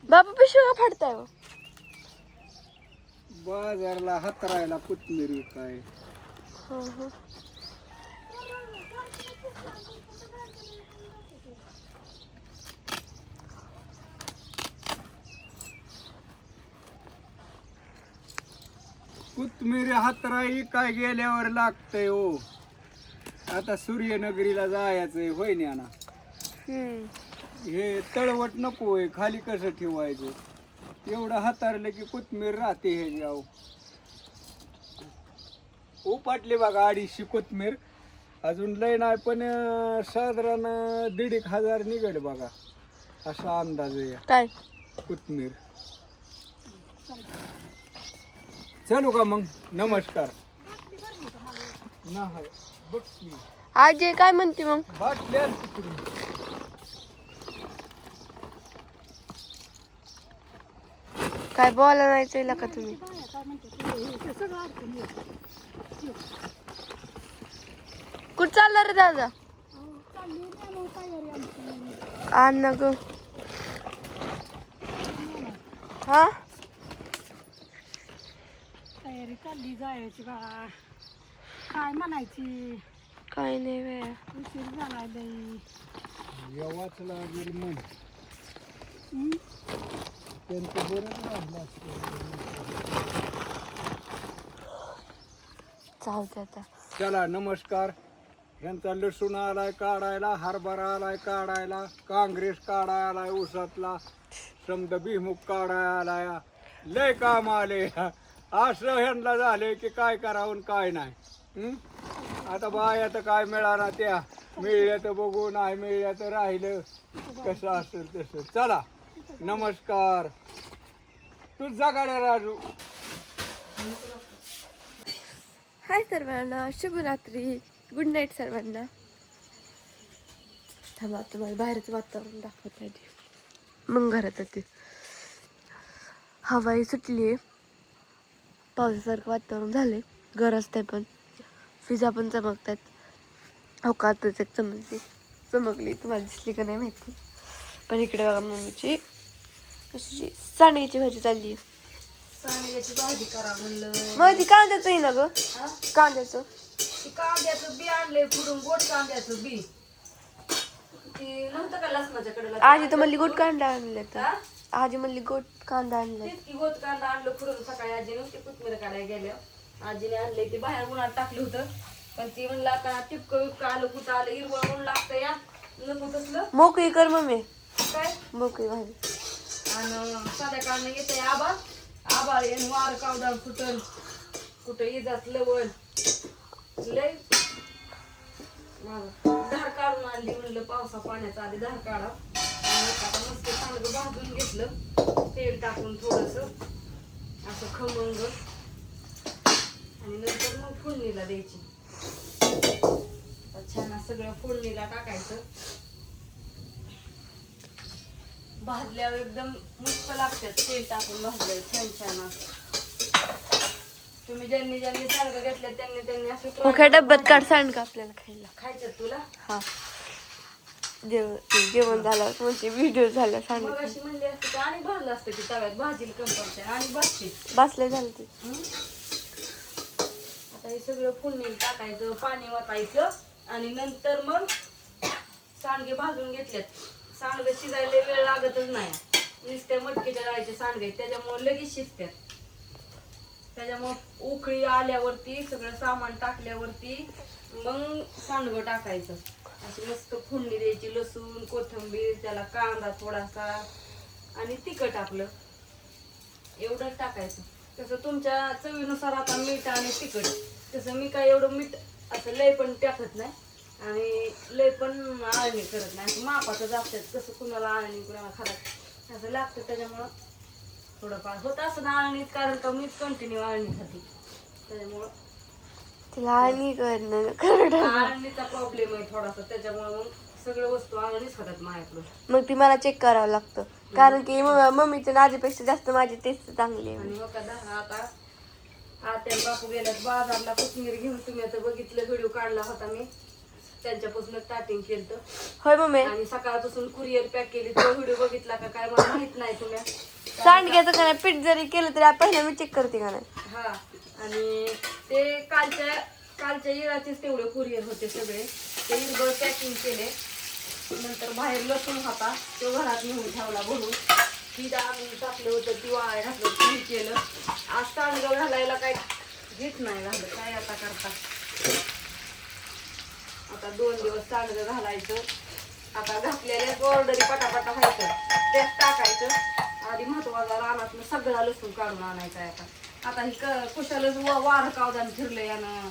बाबा पिशव्या फाडताय हो. बाजारला हातरायला कोथमिरी काय हो हो. कोथमिरी हातराई काय गेल्यावर लागतंय हो. आता सूर्यनगरीला जायचंय होय ना. हे तळवट नकोय, खाली कसं ठेवायचं. एवढं हातारलं की कोथमीर राहते हे जाऊ. उपाटली बघा 250 कोथमीर. अजून लय नाही पण साधारण 1,500 निघेल बघा, असा अंदाज आहे काय कोथमीर. चलू का मग? नमस्कार. नाही बघ की. आजी काय म्हणते मग? बाटल्या तिकडून. काय बोला नाही का तुम्ही? कुठं चालला रे दादा? आण ना ग. हा तयारी चालली जायची बा. काय म्हणायची? काय नाही वेळा. उशीर झालाय बाई. येवाच लागेल म्हण. त्यांचं बरंच राहिलं असतं. जाऊ दे आता. चला नमस्कार. यांचा लसूण आलाय काढायला, हरभरा आलाय काढायला, काँग्रेस काढायला आलाय ऊसातला, समजा भुईमुग काढायला आलाय. लय काम आले. असं ह्यांना झाले की काय करावं काय नाही. आता बाया तर काय मिळाला त्या, मिळल्या तर बघू, नाही मिळल्या तर राहिलं. कसं असेल तसं. चला नमस्कार. तूच जागाड्या राजू. हाय सर्वांना, शुभरात्री, गुड नाईट सर्वांना. थांबा तुम्हाला बाहेरचं वातावरण दाखवत आहे. मग घरात येते. हवाई सुटली आहे, पावसासारखं वातावरण झालंय, गरजते पण, फिजा पण चमकतात. हो का आताच एक चमकली, तुम्हाला दिसली का नाही माहिती. पण इकडे बघा मम्मीची कशी सांडग्याची भाजी चालली आहे. सांडग्याची भाजी करा म्हणलं. मग ती कांद्याचं आहे ना ग, कांद्याचं. कांद्याचं बी आणलंय पुढून, गोड कांद्याचं बी. ती नव्हतं का लसणाच्याकडे? आजी तर म्हणली गोट कांदा आणले तर. आजी म्हणली गोट कांदा आणलाय. तेच की गोड कांदा आणलं पुढून सकाळी. आजी नव्हती कोथमीर काढायला गेल्या. आजीने आणले ते बाहेर उन्हात टाकलं होतं. पण ती म्हणलं आता टिपकं विपकं आलं कुठं आलं, हिरवळ ऊन लागतं या नको तसलं. मोकळी कर मम्मी, काय मोकळी भाजी. आणि संध्याकाळनं येते आबाळ. आबाळ येऊन वार कावदान फुटल, कुठं इजात लवण लय. धार काढून आणली म्हणलं पावसा पाण्याचा आधी धार काढा. आता मस्त चांगलं भाजून घेतलं तेल टाकून थोडस असं खमंग. आणि नंतर मग फोडणीला द्यायची. छान सगळं फोडणीला टाकायचं. भाजल्यावर एकदम मस्त लागतात तेल टाकून भाजल्यावर छान छान असं. तुम्ही ज्यांनी ज्यांनी सांडगं घेतल्या त्यांनी त्यांनी असं मोठ्या डब्यात काढ सांडगं आपल्याला खायला. खायचं तुला. हा जेवण झालं म्हणजे व्हिडिओ झाला मग सांडगं अशी म्हणली असते की आणि भाजलं असतं की तव्यात भाजील कंपल्सरी आणि भाजते. बसले झालं ते. आता हे सगळं फोडणी टाकायचं, पाणी वाटायचं आणि नंतर मग सांडगे भाजून घेतल्यात. सांडगे शिजायला वेळ लागतच नाही. नुसत्या मटकीच्या डाळीचे सांडगे त्याच्यामुळे लगेच शिजतात. त्याच्यामुळे उकळी आल्यावरती सगळं सामान टाकल्यावरती मग सांडगं टाकायचं. अशी मस्त फोडणी द्यायची, लसूण कोथिंबीर, त्याला कांदा थोडासा आणि तिखट आपलं एवढंच टाकायचं. तसं तुमच्या चवीनुसार आता मीठ आणि तिखट. तसं मी काय एवढं मीठ असं लय पण टाकत नाही आणि लय पण आळणी करत नाही. असं मापाचं जास्त कसं कुणाला आळणी कुणाला खराब असं लागतं. त्याच्यामुळं थोडंफार होत असं ना आळणीत, कारण का मीच कंटिन्यू आळणी खाते. त्याच्यामुळं तिला आणि करणं आळणीचा प्रॉब्लेम आहे थोडासा. त्याच्यामुळे मग सगळं वस्तू आळणीच खातात माझ्याकडून. मग ती मला चेक करावं लागतं, कारण की मम्मीच्या नाजीपेक्षा जास्त माझी टेस्ट चांगली आहे. आणि मग आता आत्या बापू गेल्यात बाजारला कोथमीर घेऊन. तुम्ही आता बघितलं व्हिडिओ काढला होता मी. त्यांच्यापासून स्टार्टिंग केलं. होय मम्मी. आणि सकाळपासून कुरिअर पॅक केली. तो व्हिडिओ बघितला का काय मला माहित नाही तुम्ही. सांडग्याचं का नाही पीठ जरी केलं तरी पहिला मी चेक करते का नाही. हा आणि ते कालच्या इराचेच तेवढे कुरिअर होते सगळे. ते इरबळ पॅकिंग केले. नंतर बाहेर लसूण होता तो घरात नेऊन ठेवला भरून. ती आणून टाकलं होतं ती वाळाय घातलं ती केलं. आज सांडगं घालायला काय घेत नाही घालत. काय आता करता. आता 2 दिवस सांडगं घालायचं. आता घातलेल्या ऑर्डरी पटापटा व्हायचं त्यात टाकायचं. आधी महत्वाचा रानातलं सगळा लसूण काढून आणायचा आहे. आता ही कुशालच वार कावदान फिरलं यानं.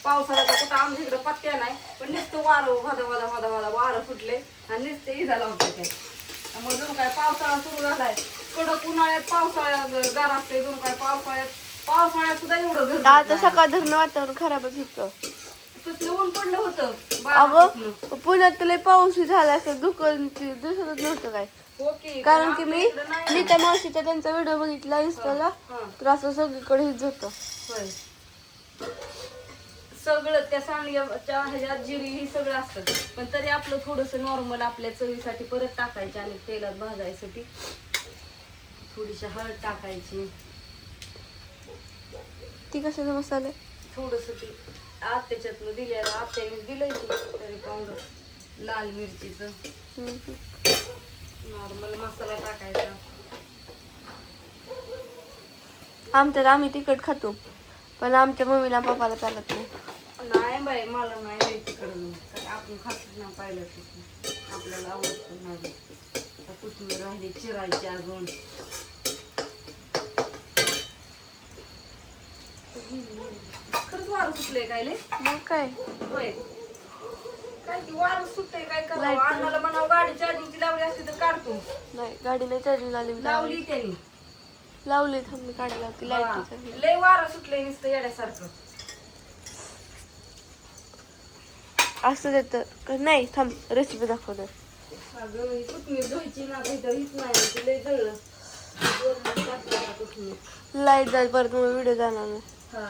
पावसाळ्याचा कुठं आमच्या इकडं पत्त्या नाही पण नुसतं वारं वादा वारं फुटले आणि नुसते इजा लावते काय. त्यामुळे जणू काय पावसाळा सुरू झालाय. कडक उन्हाळ्यात पावसाळ्यात गार असते. जणू काय पावसाळ्यात सुद्धा एवढं आता सकाळ धरणं वातावरण खराबच होतं. तसलं ऊन पडलं होतं. अगं पुण्यात लय पाऊस झाला असं दुकानची दिसतच नव्हतं काय. ओके कारण की मी नीता मावशीचा त्यांचा व्हिडिओ बघितला इंस्टाला तर असं सगळीकडे हिच होतं. होय सगळं त्या सांडग्याच्या ह्याच्यात जिरी ही सगळं असतं. पण तरी आपलं थोडंसं नॉर्मल आपल्या चवीसाठी परत टाकायचे आणि तेलात भाजायसाठी थोडीशी हळद टाकायची. ती कशाचा मसाला थोडस ती आत्याच्यातनं दिल्या आत्याने दिलंय तरी पावडर लाल मिरचीचं नॉर्मल मसाला टाकायचा. आमच्यात आम्ही तिखट खातो पण आमच्या मम्मीला पप्पाला चालत नाही. नाही बाई मला नाही द्यायची कडून आपण खातच ना पाहिलं आपल्याला आवडत नाही. कोथिंबीर राहिली चिरायची अजून. खरंच वारं सुटलंय काय लय. मग काय होय काय की वारं सुटतंय काय करावं. अन्नाला म्हणावं गाडी चार्जिंगची लावली असती तर काढतो. नाही गाडी नाही चार्जिंग लावली त्यांनी लावली थांब मी काढायला लावते लाईट. लय वारं सुटलंय नुसतं येण्यासारखं. असं देत नाही थांब रेसिपी दाखवते. अगं ही कोथिंबीर धुवायची ना इथं हीच नाही ती लय जळलं. लाईट जाईल परत मग व्हिडिओ जाणार नाही. हा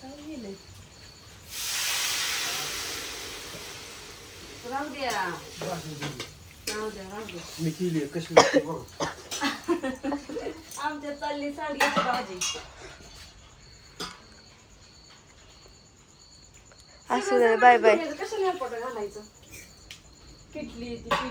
काय गेलंय राहू द्या राहू द्या. मी केली कशी आमच्या चालली सांडग्याची भाजी. असं बाय बाय. कशाला घालायचं पिठली ती पिठी